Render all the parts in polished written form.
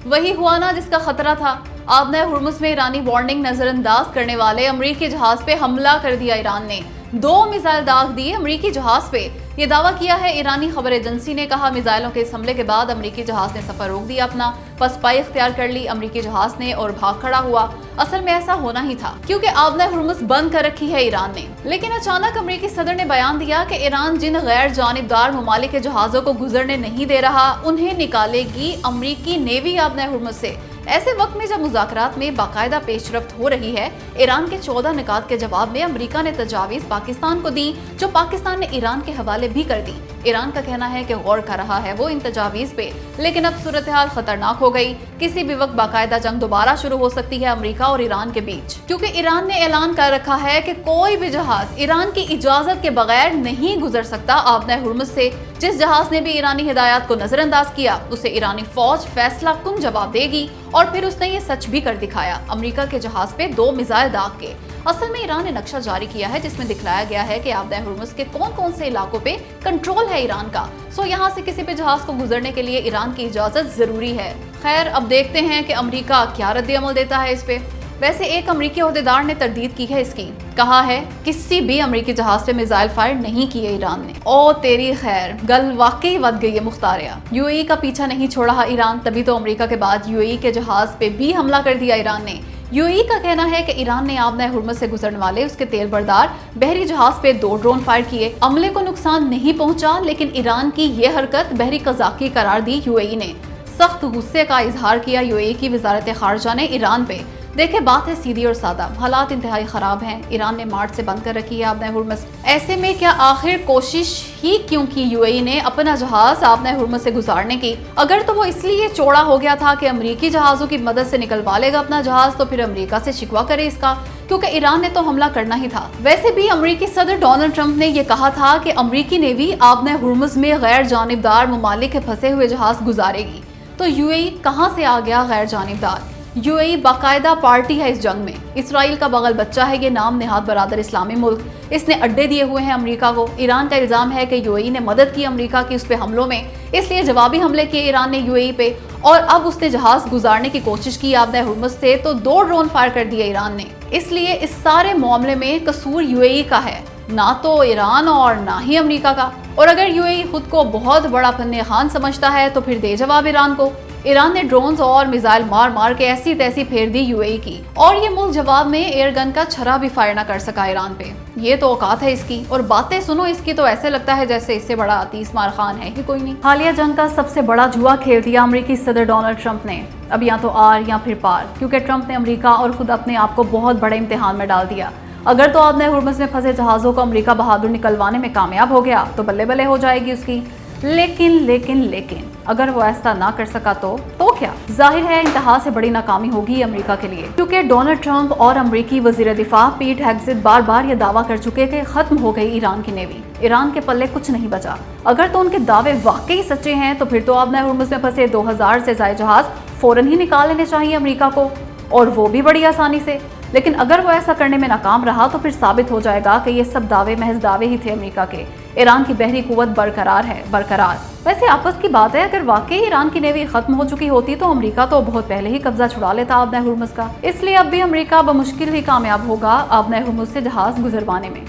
वही हुआ ना जिसका खतरा था। आबना हुर्मुज़ में ईरानी वार्निंग नजरअंदाज करने वाले अमरीकी जहाज पे हमला कर दिया ईरान ने। 2 मिसाइल दाग दिए अमरीकी जहाज पे। ये दावा किया है ईरानी खबर एजेंसी ने। कहा मिसाइलों के इस हमले के बाद अमरीकी जहाज ने सफर रोक दिया अपना, पसपाई इख्तियार कर ली अमरीकी जहाज ने और भाग खड़ा हुआ। असल में ऐसा होना ही था क्योंकि आबना हुर्मुज़ बंद कर रखी है ईरान ने। लेकिन अचानक अमरीकी सदर ने बयान दिया कि ईरान जिन गैर जानिबदार ममालिक के जहाजों को गुजरने नहीं दे रहा, उन्हें निकालेगी अमरीकी नेवी आबना हुर्मुज़ से। ऐसे वक्त में जब मुज़ाकरात में बाकायदा पेशरफ्त हो रही है, ईरान के 14 निकात के जवाब में अमेरिका ने तजावीज़ पाकिस्तान को दी, जो पाकिस्तान ने ईरान के हवाले भी कर दी। ईरान का कहना है कि गौर कर रहा है वो इन तजावीज़ पे, लेकिन अब सूरत हाल खतरनाक हो गई। किसी भी वक्त बाकायदा जंग दोबारा शुरू हो सकती है अमेरिका और ईरान के बीच, क्योंकि ईरान ने ऐलान कर रखा है कि कोई भी जहाज ईरान की इजाजत के बगैर नहीं गुजर सकता आबना हुर्मुज़ से। जिस जहाज ने भी ईरानी हिदायत को नजरअंदाज किया, उसे ईरानी फौज फैसला कुन जवाब देगी। और फिर उसने ये सच भी कर दिखाया, अमेरिका के जहाज पे 2 मिसाइल दाग के। असल में ईरान ने नक्शा जारी किया है जिसमें दिखलाया गया है कि आबना हुर्मुज़ के कौन कौन से इलाकों पे कंट्रोल है ईरान का। सो यहाँ से किसी भी जहाज को गुजरने के लिए ईरान की इजाजत जरूरी है। खैर, अब देखते हैं कि अमेरिका क्या रद्द-ए-अमल देता है इस पे। वैसे एक अमरीकी ओहदेदार ने तरदीद की है इसकी। कहा है किसी भी अमरीकी जहाज पे मिसाइल फायर नहीं किए ईरान ने। ओ तेरी खैर, गल वाकई वध गई है मुख्तारिया। यूएई का पीछा नहीं छोड़ा ईरान, तभी तो अमरीका के बाद यूएई के जहाज पे भी हमला कर दिया ईरान ने। यूएई का कहना है कि ईरान ने आबना हुर्मुज़ से गुजरने वाले उसके तेल बरदार बहरी जहाज पे 2 ड्रोन फायर किए। अमले को नुकसान नहीं पहुंचा, लेकिन ईरान की ये हरकत बहरी कज़ाकी करार दी यूएई ने। सख्त गुस्से का इजहार किया यूएई की वजारत खारजा ने ईरान पे। देखे, बात है सीधी और सादा, हालात इंतहाई खराब हैं। ईरान ने मार्च से बंद कर रखी है आबना हुर्मुज़। ऐसे में क्या आखिर कोशिश ही क्यों की यूएई ने अपना जहाज आबना हुर्मुज़ से गुजारने की? अगर तो वो इसलिए चौड़ा हो गया था कि अमरीकी जहाजों की मदद से निकलवा लेगा अपना जहाज, तो फिर अमरीका से शिकवा करे इसका, क्योंकि ईरान ने तो हमला करना ही था। वैसे भी अमरीकी सदर डोनाल्ड ट्रंप ने यह कहा था कि अमरीकी नेवी आबना हुर्मुज़ में गैर जानिबदार ममालिक के फंसे हुए जहाज गुजारेगी। तो यूएई कहाँ से आ गया गैर जानिबदार? यूएई बाकायदा पार्टी है इस जंग में। इसराइल का बगल बच्चा है ये नाम नेहाद बरादर इस्लामी मुल्क। इसने अड्डे दिए हुए हैं अमेरिका को। ईरान का इल्जाम है कि यूएई ने मदद की अमेरिका की उस पे हमलों में, इसलिए जवाबी हमले किए ईरान ने यूएई पे। और अब उसने जहाज गुजारने की कोशिश की आबना हुर्मुज़ से, तो 2 ड्रोन फायर कर दिए ईरान ने। इसलिए इस सारे मामले में कसूर यूएई का है, ना तो ईरान और ना ही अमेरिका का। और अगर यूएई खुद को बहुत बड़ा फन्ने खान समझता है तो फिर दे जवाब ईरान को। ईरान ने ड्रोन्स और मिसाइल मार मार के ऐसी तैसी फेर दी यूएई की, और ये मुल्क जवाब में एयर गन का छर्रा भी फायर ना कर सका ईरान पे। ये तो औकात है इसकी, और बातें सुनो इसकी तो ऐसे लगता है जैसे इससे बड़ा तीस मार खान है ही कोई नहीं। हालिया जंग का सबसे बड़ा जुआ खेल दिया अमरीकी सदर डोनाल्ड ट्रंप ने। अब या तो आर या फिर पार, क्योंकि ट्रंप ने अमरीका और खुद अपने आप को बहुत बड़े इम्तिहान में डाल दिया। अगर तो आबना हुर्मुज़ में फंसे जहाज़ों को अमरीका बहादुर निकलवाने में कामयाब हो गया तो बल्ले बल्ले हो जाएगी उसकी। लेकिन अगर वो ऐसा ना कर सका तो क्या? जाहिर है इंतहा से बड़ी नाकामी होगी अमेरिका के लिए, क्योंकि डोनाल्ड ट्रंप और अमरीकी वजीर दिफा पीट हेग्सेट बार बार ये दावा कर चुके कि खत्म हो गई ईरान की नेवी। ईरान के पल्ले कुछ नहीं बचा। अगर तो उनके दावे वाकई सच्चे हैं तो फिर तो आबना हुर्मुज़ में फंसे 2000 से ज्यादा जहाज फौरन ही निकाल लेने चाहिए अमेरिका को, और वो भी बड़ी आसानी से। लेकिन अगर वो ऐसा करने में नाकाम रहा तो फिर साबित हो जाएगा कि ये सब दावे महज दावे ही थे अमेरिका के। ईरान की बहरी कुव्वत बरकरार। वैसे आपस की बात है, अगर वाकई ईरान की नेवी खत्म हो चुकी होती तो अमेरिका तो बहुत पहले ही कब्जा छुड़ा लेता आबना हुर्मुज़ का। इसलिए अब भी अमेरिका बमुश्किल ही कामयाब होगा आबना हुर्मुज़ से जहाज गुजरवाने में।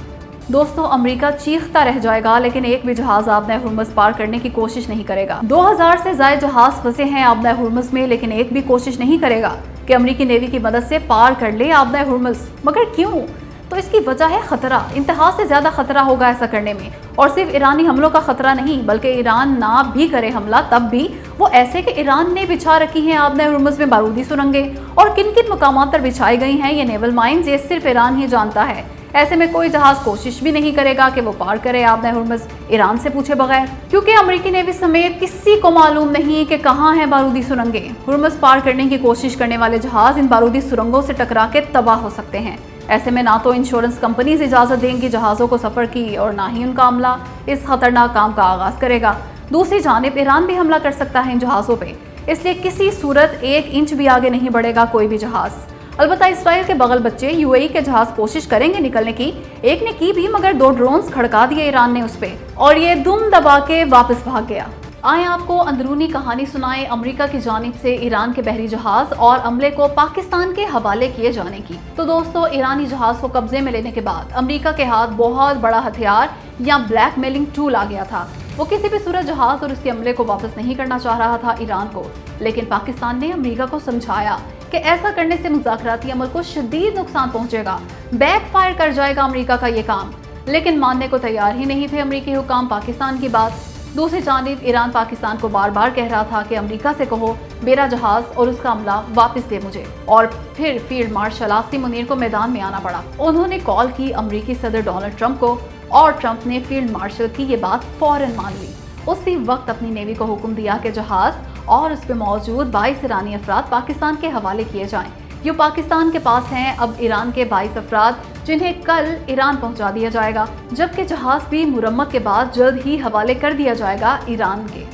दोस्तों, अमेरिका चीखता रह जाएगा लेकिन एक भी जहाज आबना हुर्मुज़ पार करने की कोशिश नहीं करेगा। 2000 से ज्यादा जहाज फंसे हैं आबना हुर्मुज़ में, लेकिन एक भी कोशिश नहीं करेगा कि अमरीकी नेवी की मदद से पार कर ले आबना हुर्मुज़। मगर क्यों? तो इसकी वजह है खतरा। इंतहा से ज्यादा खतरा होगा ऐसा करने में। और सिर्फ ईरानी हमलों का खतरा नहीं, बल्कि ईरान ना भी करे हमला तब भी वो ऐसे कि ईरान ने बिछा रखी हैं आबना हुर्मुज़ में बारूदी सुरंगें, और किन किन मुकामात पर बिछाई गई हैं ये नेवल माइंस, ये सिर्फ ईरान ही जानता है। ऐसे में कोई जहाज कोशिश भी नहीं करेगा कि वो पार करे आबना हुर्मुज़ ईरान से पूछे बगैर, क्योंकि अमेरिकी नेवी समेत किसी को मालूम नहीं कि कहाँ है बारूदी सुरंगें। हुर्मुज़ पार करने की कोशिश करने वाले जहाज इन बारूदी सुरंगों से टकरा के तबाह हो सकते हैं। ऐसे में ना तो इंश्योरेंस कंपनीज इजाज़त देंगी जहाज़ों को सफ़र की, और ना ही उनका अमला इस खतरनाक काम का आगाज़ करेगा। दूसरी जानिब ईरान भी हमला कर सकता है इन जहाज़ों पे, इसलिए किसी सूरत 1 इंच भी आगे नहीं बढ़ेगा कोई भी जहाज़। अलबत्ता इसराइल के बगल बच्चे यूएई के जहाज कोशिश करेंगे निकलने की। एक ने की भी, मगर 2 ड्रोन्स खड़का दिए ईरान ने उस पे, और ये दुम दबा के वापस भाग गया। आए आपको अंदरूनी कहानी सुनाएं अमेरिका की जानिब से ईरान के बहरी जहाज और अमले को पाकिस्तान के हवाले किए जाने की। तो दोस्तों, ईरानी जहाज को कब्जे में लेने के बाद अमेरिका के हाथ बहुत बड़ा हथियार या ब्लैकमेलिंग टूल आ गया था। वो किसी भी सूरत जहाज और उसके अमले को वापस नहीं करना चाह रहा था ईरान को, लेकिन पाकिस्तान ने अमेरिका को समझाया कि ऐसा करने से मुज़ाकराती अमल को शदीद नुकसान पहुंचेगा, बैकफायर कर जाएगा अमेरिका का ये काम। लेकिन मानने को तैयार ही नहीं थे अमेरिकी हुकाम पाकिस्तान की बात। दूसरी जानिब ईरान पाकिस्तान को बार बार कह रहा था कि अमेरिका से कहो मेरा जहाज और उसका अमला वापस दे मुझे। और फिर फील्ड मार्शल आसिम मुनीर को मैदान में आना पड़ा। उन्होंने कॉल की अमेरिकी सदर डोनाल्ड ट्रंप को और ट्रंप ने फील्ड मार्शल की ये बात फौरन मान ली। उसी वक्त अपनी नेवी को हुक्म दिया कि जहाज और उस पर मौजूद 22 ईरानी अफराद पाकिस्तान के हवाले किए जाएं। ये पाकिस्तान के पास हैं अब ईरान के 22 अफराद, जिन्हें कल ईरान पहुंचा दिया जाएगा, जबकि जहाज भी मुरम्मत के बाद जल्द ही हवाले कर दिया जाएगा ईरान के।